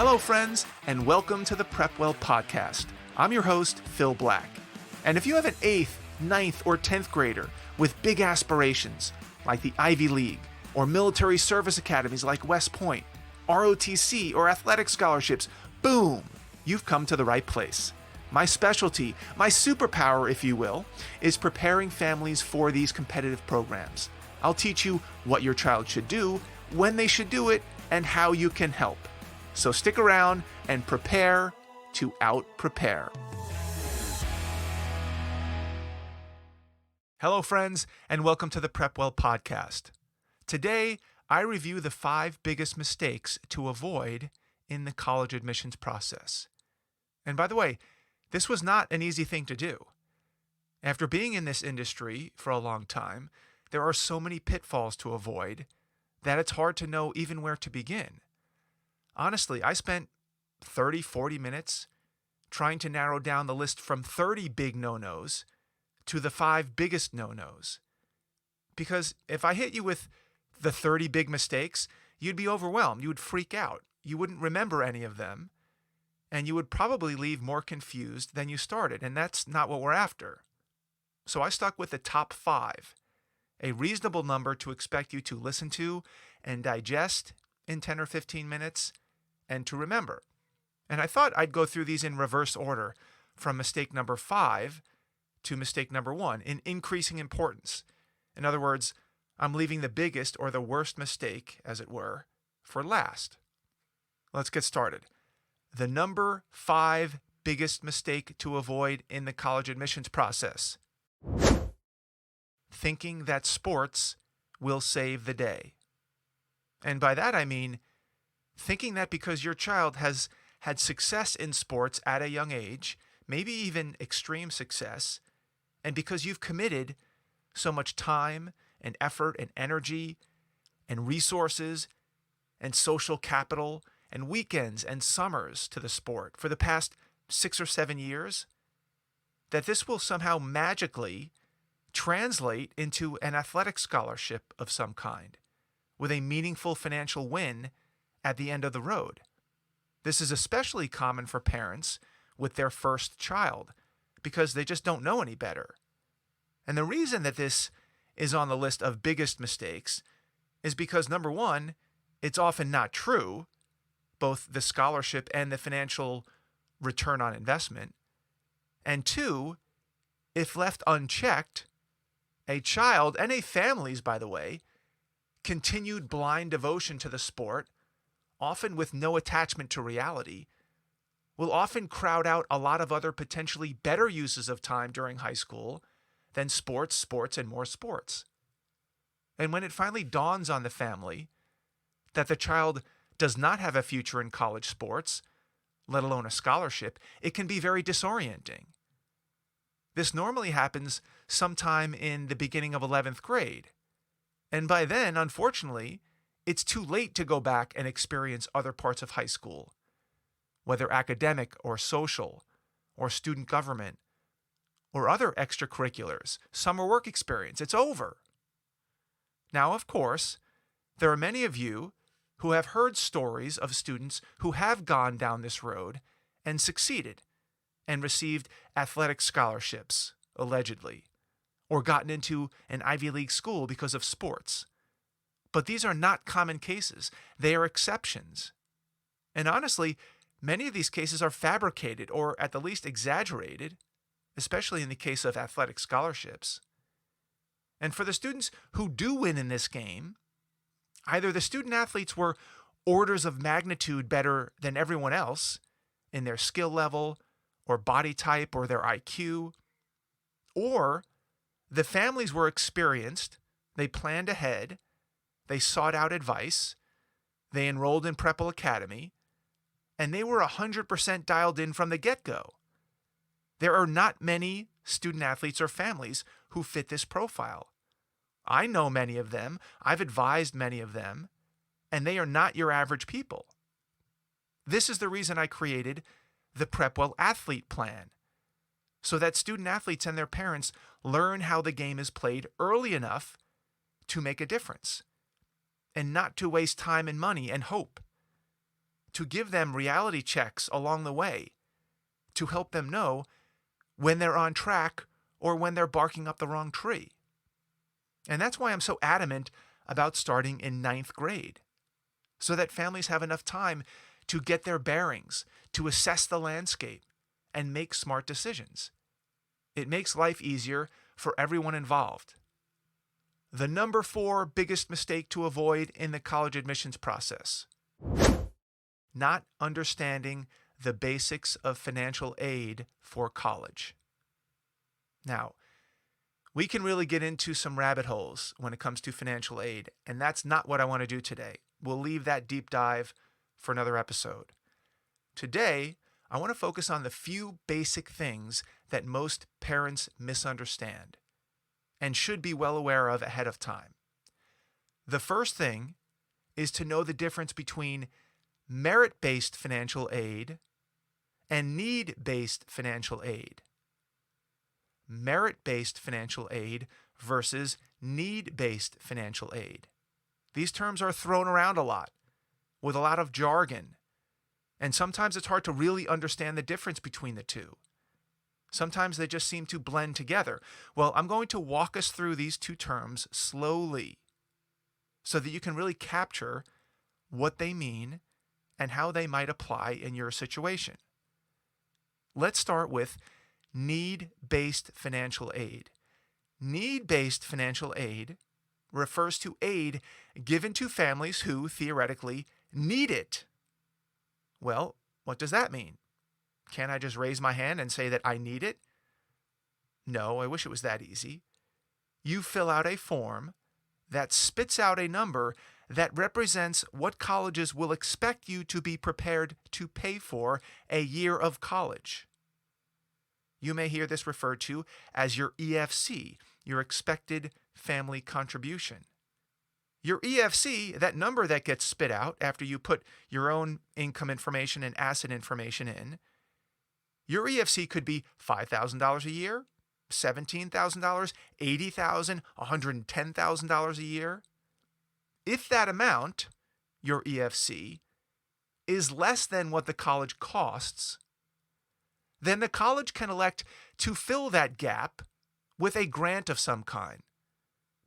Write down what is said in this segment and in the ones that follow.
Hello, friends, and welcome to the PrepWell podcast. I'm your host, Phil Black. And if you have an 8th, 9th, or 10th grader with big aspirations, like the Ivy League, or military service academies like West Point, ROTC, or athletic scholarships, boom, you've come to the right place. My specialty, my superpower, if you will, is preparing families for these competitive programs. I'll teach you what your child should do, when they should do it, and how you can help. So stick around and prepare to out-prepare. Hello, friends, and welcome to the PrepWell podcast. Today, I review the 5 biggest mistakes to avoid in the college admissions process. And by the way, this was not an easy thing to do. After being in this industry for a long time, there are so many pitfalls to avoid that it's hard to know even where to begin. Honestly, I spent 30-40 minutes trying to narrow down the list from 30 big no-nos to the 5 biggest no-nos. Because if I hit you with the 30 big mistakes, you'd be overwhelmed. You would freak out. You wouldn't remember any of them, and you would probably leave more confused than you started, and that's not what we're after. So I stuck with the top 5, a reasonable number to expect you to listen to and digest in 10 or 15 minutes, and to remember. And I thought I'd go through these in reverse order, from mistake number 5 to mistake number 1, in increasing importance. In other words, I'm leaving the biggest or the worst mistake, as it were, for last. Let's get started. The number 5 biggest mistake to avoid in the college admissions process: thinking that sports will save the day. And by that I mean thinking that because your child has had success in sports at a young age, maybe even extreme success, and because you've committed so much time and effort and energy and resources and social capital and weekends and summers to the sport for the past 6 or 7 years, that this will somehow magically translate into an athletic scholarship of some kind, with a meaningful financial win at the end of the road. This is especially common for parents with their first child, because they just don't know any better. And the reason that this is on the list of biggest mistakes is because, number 1, it's often not true, both the scholarship and the financial return on investment. And 2, if left unchecked, a child, and a family's, by the way, continued blind devotion to the sport, often with no attachment to reality, will often crowd out a lot of other potentially better uses of time during high school than sports, and more sports. And when it finally dawns on the family that the child does not have a future in college sports, let alone a scholarship, it can be very disorienting. This normally happens sometime in the beginning of 11th grade. And by then, unfortunately, it's too late to go back and experience other parts of high school, whether academic or social or student government or other extracurriculars, summer work experience. It's over. Now, of course, there are many of you who have heard stories of students who have gone down this road and succeeded and received athletic scholarships, allegedly, or gotten into an Ivy League school because of sports. But these are not common cases. They are exceptions. And honestly, many of these cases are fabricated or at the least exaggerated, especially in the case of athletic scholarships. And for the students who do win in this game, either the student athletes were orders of magnitude better than everyone else in their skill level or body type or their IQ, or the families were experienced, they planned ahead, they sought out advice, they enrolled in PrepWell Academy, and they were 100% dialed in from the get-go. There are not many student athletes or families who fit this profile. I know many of them, I've advised many of them, and they are not your average people. This is the reason I created the PrepWell Athlete Plan, so that student athletes and their parents learn how the game is played early enough to make a difference, and not to waste time and money and hope. to give them reality checks along the way to help them know when they're on track or when they're barking up the wrong tree. And that's why I'm so adamant about starting in ninth grade, so that families have enough time to get their bearings, to assess the landscape, and make smart decisions. It makes life easier for everyone involved. The number 4 biggest mistake to avoid in the college admissions process: not understanding the basics of financial aid for college. Now, we can really get into some rabbit holes when it comes to financial aid, and that's not what I want to do today. We'll leave that deep dive for another episode. Today, I want to focus on the few basic things that most parents misunderstand and should be well aware of ahead of time. The first thing is to know the difference between merit-based financial aid and need-based financial aid. Merit-based financial aid versus need-based financial aid. These terms are thrown around a lot with a lot of jargon, and sometimes it's hard to really understand the difference between the two. Sometimes they just seem to blend together. Well, I'm going to walk us through these two terms slowly so that you can really capture what they mean and how they might apply in your situation. Let's start with need-based financial aid. Need-based financial aid refers to aid given to families who, theoretically, need it. Well, what does that mean? Can't I just raise my hand and say that I need it? No, I wish it was that easy. You fill out a form that spits out a number that represents what colleges will expect you to be prepared to pay for a year of college. You may hear this referred to as your EFC, your expected family contribution. Your EFC, that number that gets spit out after you put your own income information and asset information in, your EFC could be $5,000 a year, $17,000, $80,000, $110,000 a year. If that amount, your EFC, is less than what the college costs, then the college can elect to fill that gap with a grant of some kind,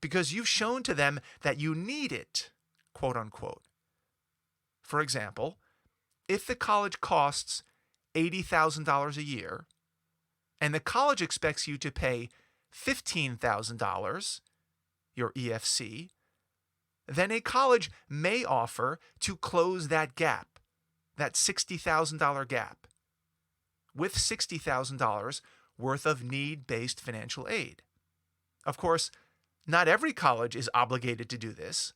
because you've shown to them that you need it, quote unquote. For example, if the college costs $80,000 a year, and the college expects you to pay $15,000, your EFC, then a college may offer to close that gap, that $60,000 gap, with $60,000 worth of need-based financial aid. Of course, not every college is obligated to do this.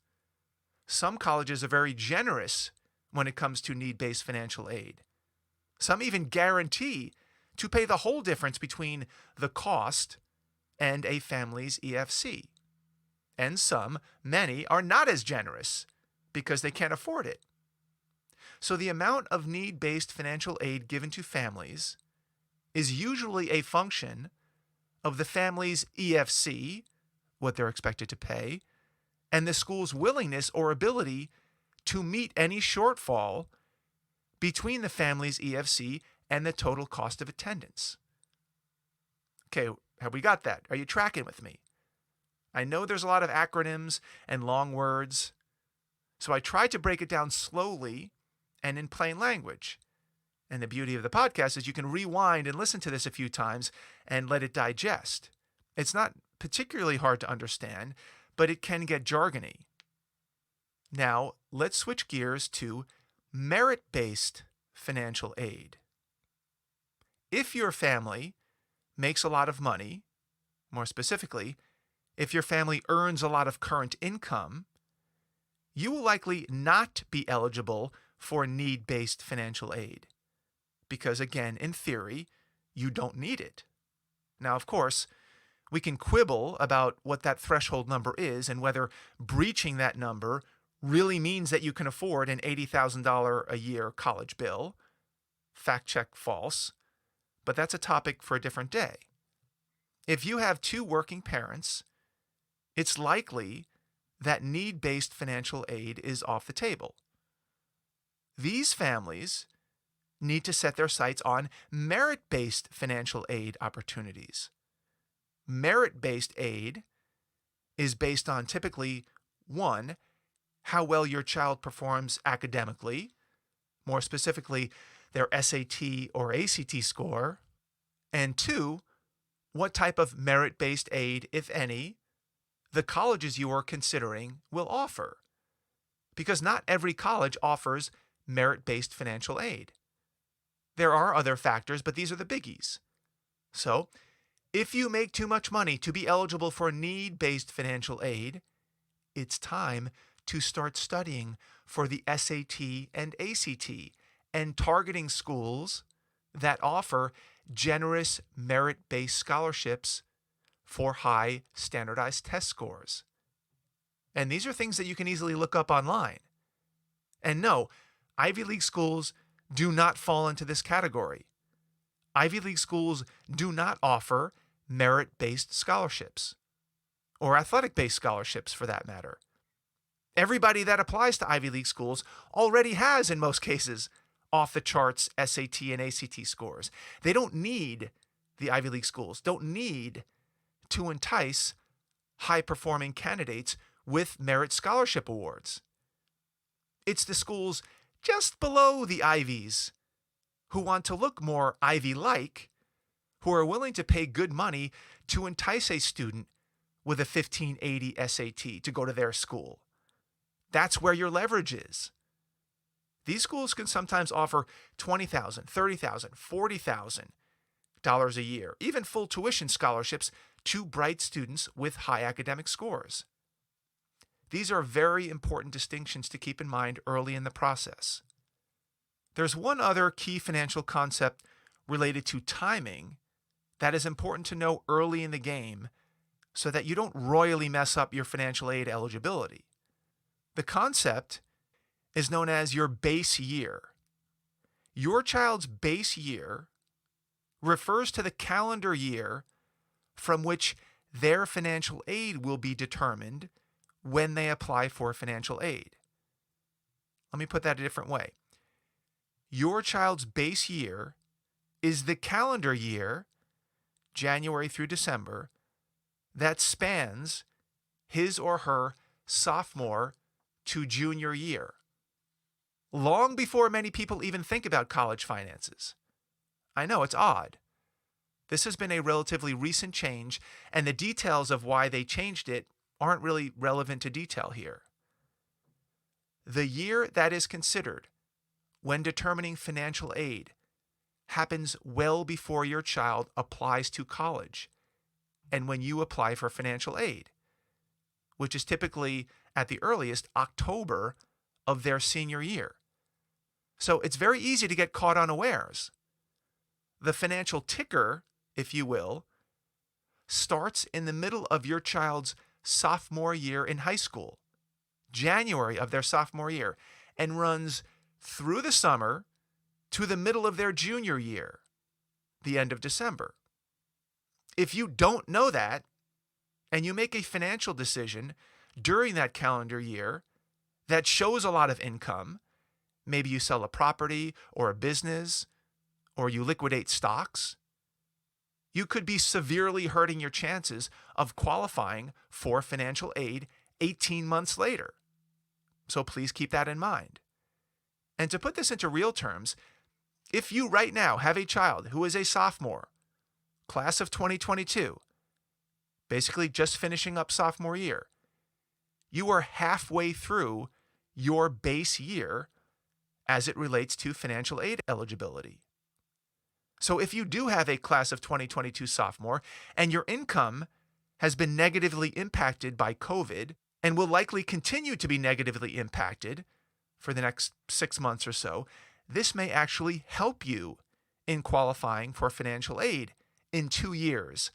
Some colleges are very generous when it comes to need-based financial aid. Some even guarantee to pay the whole difference between the cost and a family's EFC. And some, many, are not as generous because they can't afford it. So the amount of need-based financial aid given to families is usually a function of the family's EFC, what they're expected to pay, and the school's willingness or ability to meet any shortfall between the family's EFC and the total cost of attendance. Okay, have we got that? Are you tracking with me? I know there's a lot of acronyms and long words, so I tried to break it down slowly and in plain language. And the beauty of the podcast is you can rewind and listen to this a few times and let it digest. It's not particularly hard to understand, but it can get jargony. Now, let's switch gears to merit-based financial aid. If your family makes a lot of money, more specifically, if your family earns a lot of current income, you will likely not be eligible for need-based financial aid because, again, in theory, you don't need it. Now, of course, we can quibble about what that threshold number is and whether breaching that number really means that you can afford an $80,000 a year college bill. Fact check false, but that's a topic for a different day. If you have two working parents, it's likely that need-based financial aid is off the table. These families need to set their sights on merit-based financial aid opportunities. Merit-based aid is based on typically, one, how well your child performs academically, more specifically, their SAT or ACT score, and two, what type of merit-based aid, if any, the colleges you are considering will offer. Because not every college offers merit-based financial aid. There are other factors, but these are the biggies. So, if you make too much money to be eligible for need-based financial aid, it's time to start studying for the SAT and ACT and targeting schools that offer generous merit-based scholarships for high standardized test scores. And these are things that you can easily look up online. And no, Ivy League schools do not fall into this category. Ivy League schools do not offer merit-based scholarships, or athletic-based scholarships for that matter. Everybody that applies to Ivy League schools already has, in most cases, off-the-charts SAT and ACT scores. They don't need, the Ivy League schools don't need to entice high-performing candidates with merit scholarship awards. It's the schools just below the Ivies who want to look more Ivy-like, who are willing to pay good money to entice a student with a 1580 SAT to go to their school. That's where your leverage is. These schools can sometimes offer $20,000, $30,000, $40,000 a year, even full tuition scholarships to bright students with high academic scores. These are very important distinctions to keep in mind early in the process. There's one other key financial concept related to timing that is important to know early in the game so that you don't royally mess up your financial aid eligibility. The concept is known as your base year. Your child's base year refers to the calendar year from which their financial aid will be determined when they apply for financial aid. Let me put that a different way. Your child's base year is the calendar year, January through December, that spans his or her sophomore to junior year, long before many people even think about college finances. I know, it's odd. This has been a relatively recent change, and the details of why they changed it aren't really relevant to detail here. The year that is considered when determining financial aid happens well before your child applies to college and when you apply for financial aid, which is typically at the earliest October of their senior year. So it's very easy to get caught unawares. The financial ticker, if you will, starts in the middle of your child's sophomore year in high school, January of their sophomore year, and runs through the summer to the middle of their junior year, the end of December. If you don't know that, and you make a financial decision during that calendar year that shows a lot of income, maybe you sell a property or a business, or you liquidate stocks, you could be severely hurting your chances of qualifying for financial aid 18 months later. So please keep that in mind. And to put this into real terms, if you right now have a child who is a sophomore, class of 2022, basically just finishing up sophomore year, you are halfway through your base year as it relates to financial aid eligibility. So if you do have a class of 2022 sophomore and your income has been negatively impacted by COVID and will likely continue to be negatively impacted for the next 6 months or so, this may actually help you in qualifying for financial aid in 2 years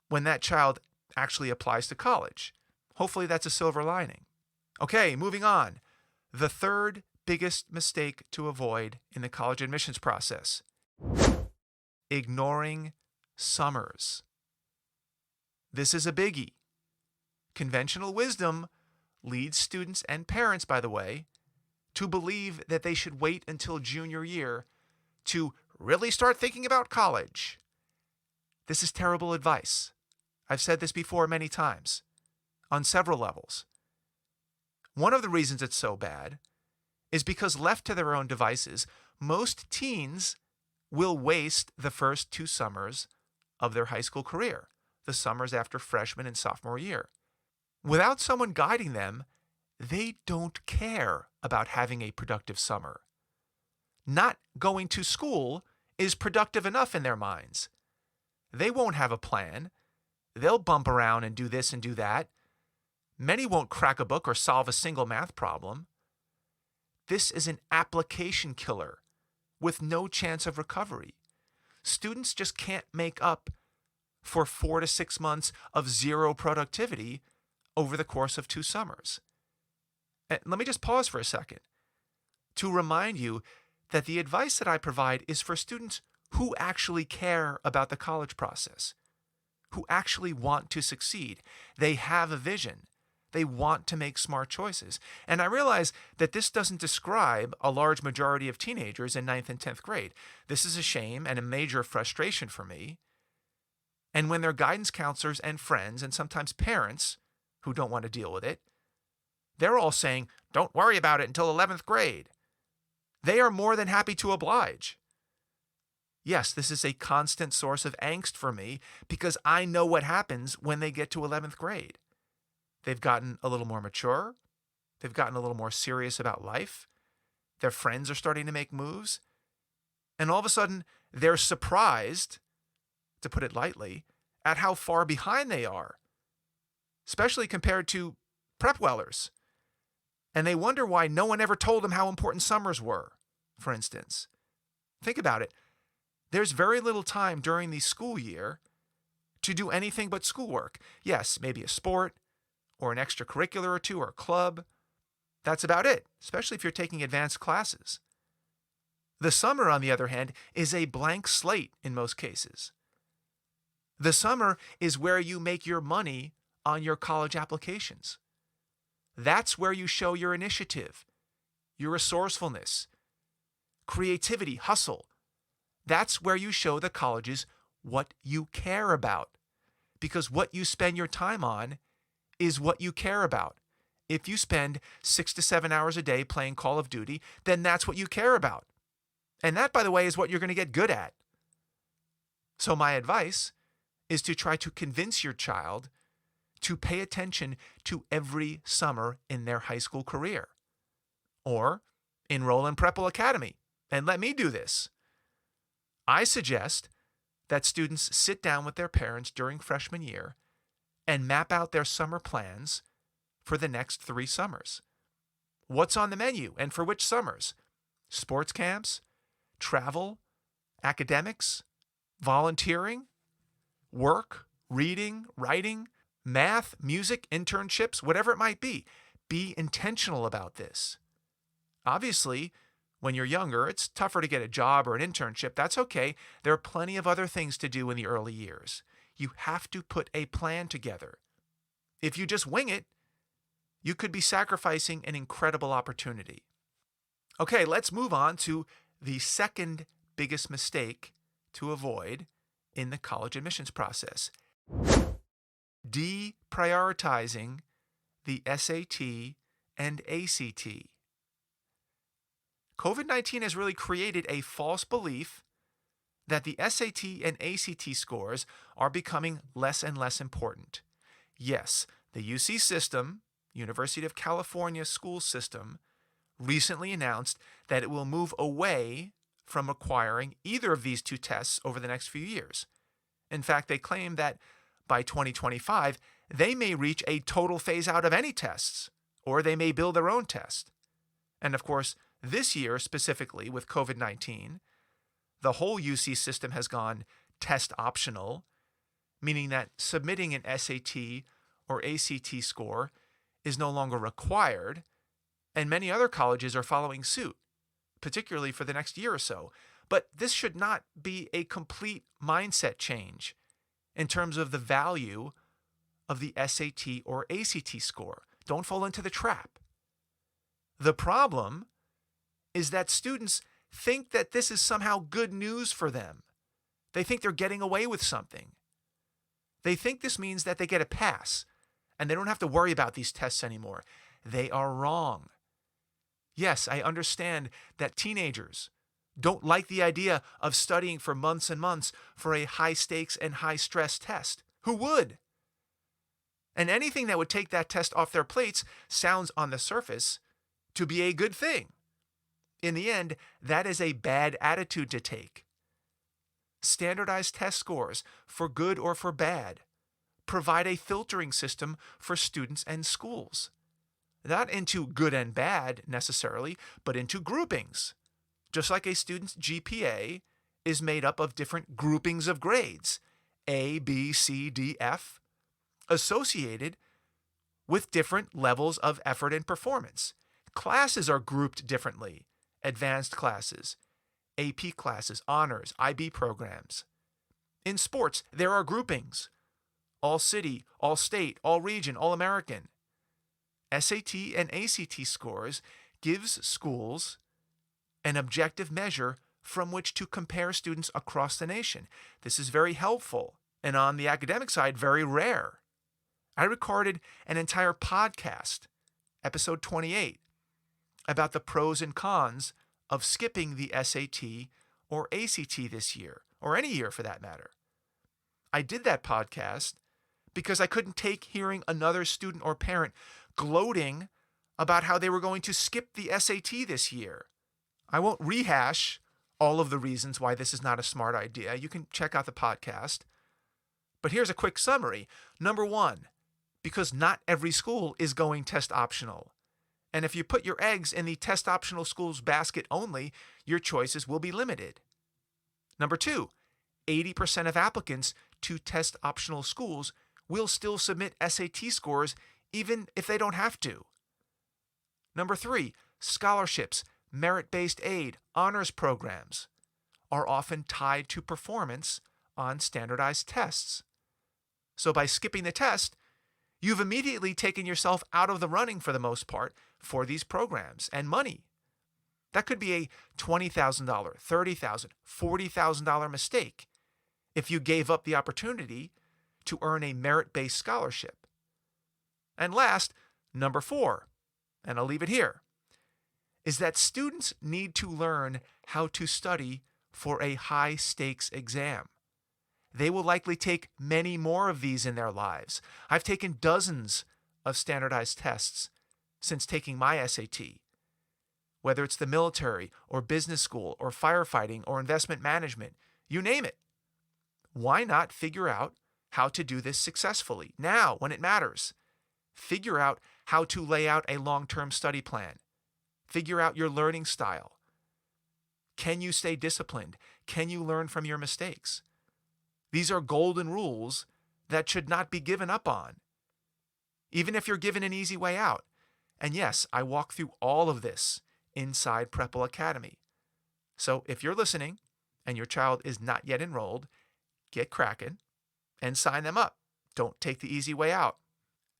when that child actually applies to college. Hopefully that's a silver lining. Okay, moving on. The third biggest mistake to avoid in the college admissions process: ignoring summers. This is a biggie. Conventional wisdom leads students and parents, by the way, to believe that they should wait until junior year to really start thinking about college. This is terrible advice. I've said this before many times on several levels. One of the reasons it's so bad is because left to their own devices, most teens will waste the first 2 summers of their high school career, the summers after freshman and sophomore year. Without someone guiding them, they don't care about having a productive summer. Not going to school is productive enough in their minds. They won't have a plan. They'll bump around and do this and do that. Many won't crack a book or solve a single math problem. This is an application killer with no chance of recovery. Students just can't make up for 4 to 6 months of zero productivity over the course of 2 summers. And let me just pause for a second to remind you that the advice that I provide is for students who actually care about the college process, who actually want to succeed. They have a vision. They want to make smart choices. And I realize that this doesn't describe a large majority of teenagers in 9th and 10th grade. This is a shame and a major frustration for me. And when their guidance counselors and friends and sometimes parents who don't want to deal with it, they're all saying, don't worry about it until 11th grade. They are more than happy to oblige. Yes, this is a constant source of angst for me because I know what happens when they get to 11th grade. They've gotten a little more mature. They've gotten a little more serious about life. Their friends are starting to make moves. And all of a sudden, they're surprised, to put it lightly, at how far behind they are, especially compared to PrepWellers. And they wonder why no one ever told them how important summers were, for instance. Think about it. There's very little time during the school year to do anything but schoolwork. Yes, maybe a sport or an extracurricular or two or a club. That's about it, especially if you're taking advanced classes. The summer, on the other hand, is a blank slate in most cases. The summer is where you make your money on your college applications. That's where you show your initiative, your resourcefulness, creativity, hustle. That's where you show the colleges what you care about. Because what you spend your time on is what you care about. If you spend 6 to 7 hours a day playing Call of Duty, then that's what you care about. And that, by the way, is what you're going to get good at. So my advice is to try to convince your child to pay attention to every summer in their high school career. Or enroll in PrepWell Academy and let me do this. I suggest that students sit down with their parents during freshman year and map out their summer plans for the next 3 summers. What's on the menu and for which summers? Sports camps, travel, academics, volunteering, work, reading, writing, math, music, internships, whatever it might be. Be intentional about this. Obviously, when you're younger, it's tougher to get a job or an internship. That's okay. There are plenty of other things to do in the early years. You have to put a plan together. If you just wing it, you could be sacrificing an incredible opportunity. Okay, let's move on to the second biggest mistake to avoid in the college admissions process. Deprioritizing the SAT and ACT. COVID-19 has really created a false belief that the SAT and ACT scores are becoming less and less important. Yes, the UC system, University of California school system, recently announced that it will move away from requiring either of these 2 tests over the next few years. In fact, they claim that by 2025, they may reach a total phase out of any tests, or they may build their own test. And of course, this year specifically with COVID-19, the whole UC system has gone test optional, meaning that submitting an SAT or ACT score is no longer required, and many other colleges are following suit, particularly for the next year or so. But this should not be a complete mindset change in terms of the value of the SAT or ACT score. Don't fall into the trap. The problem is that students think that this is somehow good news for them. They think they're getting away with something. They think this means that they get a pass and they don't have to worry about these tests anymore. They are wrong. Yes, I understand that teenagers don't like the idea of studying for months and months for a high stakes and high stress test. Who would? And anything that would take that test off their plates sounds on the surface to be a good thing. In the end, that is a bad attitude to take. Standardized test scores, for good or for bad, provide a filtering system for students and schools. Not into good and bad necessarily, but into groupings. Just like a student's GPA is made up of different groupings of grades, A, B, C, D, F, associated with different levels of effort and performance. Classes are grouped differently. Advanced classes, AP classes, honors, IB programs. In sports, there are groupings. All city, all state, all region, all American. SAT and ACT scores gives schools an objective measure from which to compare students across the nation. This is very helpful, and on the academic side, very rare. I recorded an entire podcast, episode 28, about the pros and cons of skipping the SAT or ACT this year, or any year for that matter. I did that podcast because I couldn't take hearing another student or parent gloating about how they were going to skip the SAT this year. I won't rehash all of the reasons why this is not a smart idea. You can check out the podcast. But here's a quick summary. Number one, because not every school is going test optional. And if you put your eggs in the test optional schools basket only, your choices will be limited. Number two, 80% of applicants to test optional schools will still submit SAT scores even if they don't have to. Number three, scholarships, merit-based aid, honors programs are often tied to performance on standardized tests. So by skipping the test, you've immediately taken yourself out of the running for the most part for these programs and money. That could be a $20,000, $30,000, $40,000 mistake if you gave up the opportunity to earn a merit-based scholarship. And last, number four, and I'll leave it here, is that students need to learn how to study for a high-stakes exam. They will likely take many more of these in their lives. I've taken dozens of standardized tests since taking my SAT. Whether it's the military or business school or firefighting or investment management, you name it. Why not figure out how to do this successfully now when it matters? Figure out how to lay out a long-term study plan. Figure out your learning style. Can you stay disciplined? Can you learn from your mistakes? These are golden rules that should not be given up on, even if you're given an easy way out. And yes, I walk through all of this inside PrepWell Academy. So if you're listening and your child is not yet enrolled, get cracking and sign them up. Don't take the easy way out.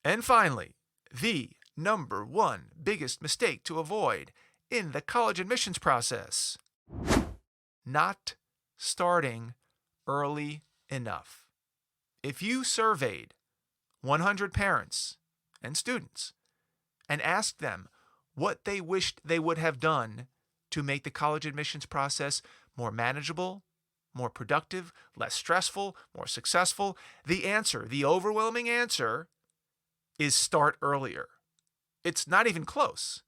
And finally, the number one biggest mistake to avoid in the college admissions process: not starting early enough. If you surveyed 100 parents and students and asked them what they wished they would have done to make the college admissions process more manageable, more productive, less stressful, more successful, the overwhelming answer is start earlier. It's not even close.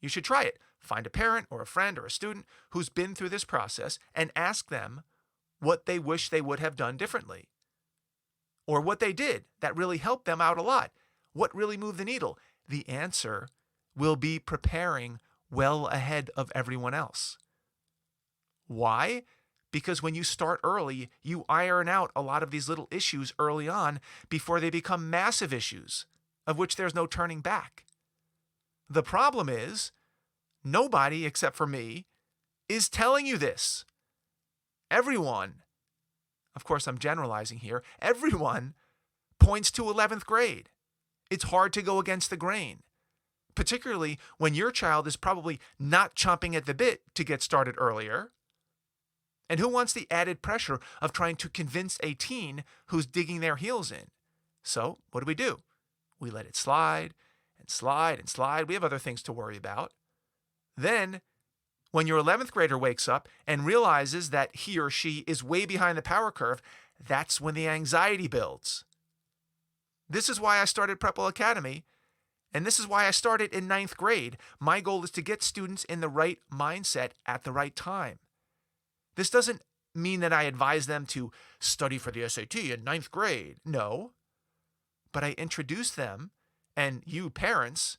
You should try it. Find a parent or a friend or a student who's been through this process and ask them what they wish they would have done differently. Or what they did that really helped them out a lot. What really moved the needle? The answer will be preparing well ahead of everyone else. Why? Because when you start early, you iron out a lot of these little issues early on before they become massive issues, of which there's no turning back. The problem is, nobody except for me is telling you this. Everyone, of course I'm generalizing here, everyone points to 11th grade. It's hard to go against the grain, particularly when your child is probably not chomping at the bit to get started earlier. And who wants the added pressure of trying to convince a teen who's digging their heels in? So what do? We let it slide and slide and slide. We have other things to worry about. Then, when your 11th grader wakes up and realizes that he or she is way behind the power curve, that's when the anxiety builds. This is why I started PrepWell Academy, and this is why I started in 9th grade. My goal is to get students in the right mindset at the right time. This doesn't mean that I advise them to study for the SAT in 9th grade. No. But I introduce them, and you parents,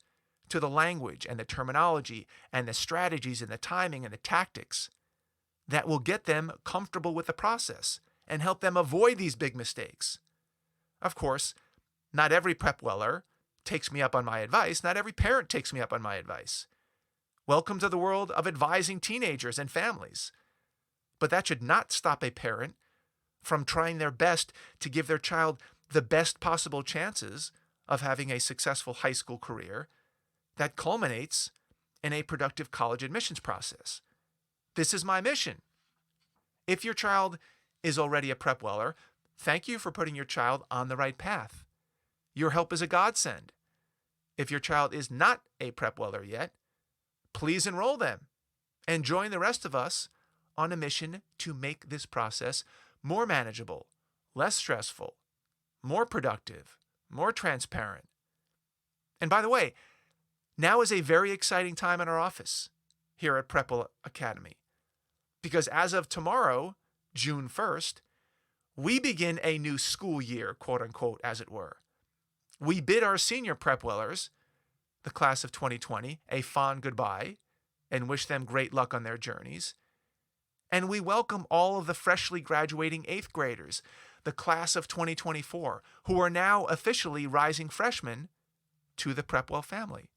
to the language and the terminology and the strategies and the timing and the tactics that will get them comfortable with the process and help them avoid these big mistakes. Of course, not every PrepWeller takes me up on my advice. Not every parent takes me up on my advice. Welcome to the world of advising teenagers and families. But that should not stop a parent from trying their best to give their child the best possible chances of having a successful high school career that culminates in a productive college admissions process. This is my mission. If your child is already a PrepWeller, thank you for putting your child on the right path. Your help is a godsend. If your child is not a PrepWeller yet, please enroll them and join the rest of us on a mission to make this process more manageable, less stressful, more productive, more transparent. And by the way, now is a very exciting time in our office here at PrepWell Academy, because as of tomorrow, June 1st, we begin a new school year, quote unquote, as it were. We bid our senior PrepWellers, the class of 2020, a fond goodbye and wish them great luck on their journeys. And we welcome all of the freshly graduating 8th graders, the class of 2024, who are now officially rising freshmen, to the PrepWell family.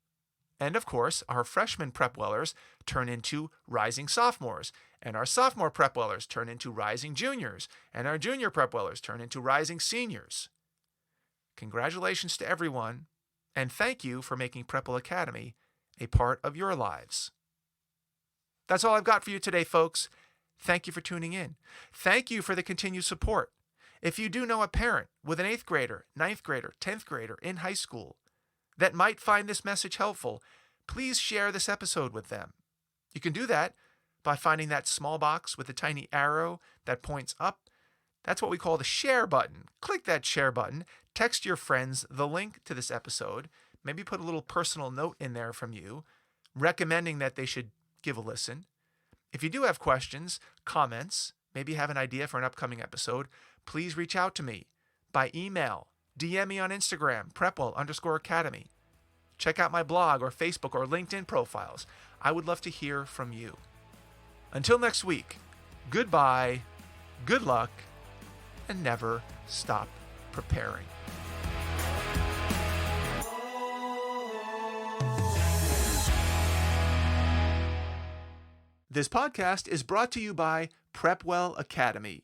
And of course, our freshman PrepWellers turn into rising sophomores, and our sophomore PrepWellers turn into rising juniors, and our junior PrepWellers turn into rising seniors. Congratulations to everyone, and thank you for making PrepWell Academy a part of your lives. That's all I've got for you today, folks. Thank you for tuning in. Thank you for the continued support. If you do know a parent with an 8th grader, 9th grader, 10th grader in high school that might find this message helpful, please share this episode with them. You can do that by finding that small box with a tiny arrow that points up. That's what we call the share button. Click that share button, text your friends the link to this episode, maybe put a little personal note in there from you, recommending that they should give a listen. If you do have questions, comments, maybe have an idea for an upcoming episode, please reach out to me by email, DM me on Instagram, PrepWell_Academy. Check out my blog or Facebook or LinkedIn profiles. I would love to hear from you. Until next week, goodbye, good luck, and never stop preparing. This podcast is brought to you by PrepWell Academy.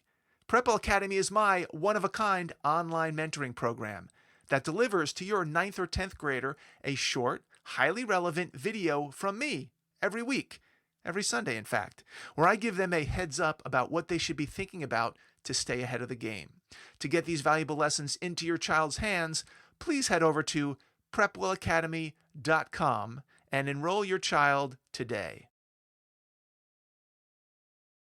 PrepWell Academy is my one-of-a-kind online mentoring program that delivers to your 9th or 10th grader a short, highly relevant video from me every week, every Sunday in fact, where I give them a heads up about what they should be thinking about to stay ahead of the game. To get these valuable lessons into your child's hands, please head over to PrepWellAcademy.com and enroll your child today.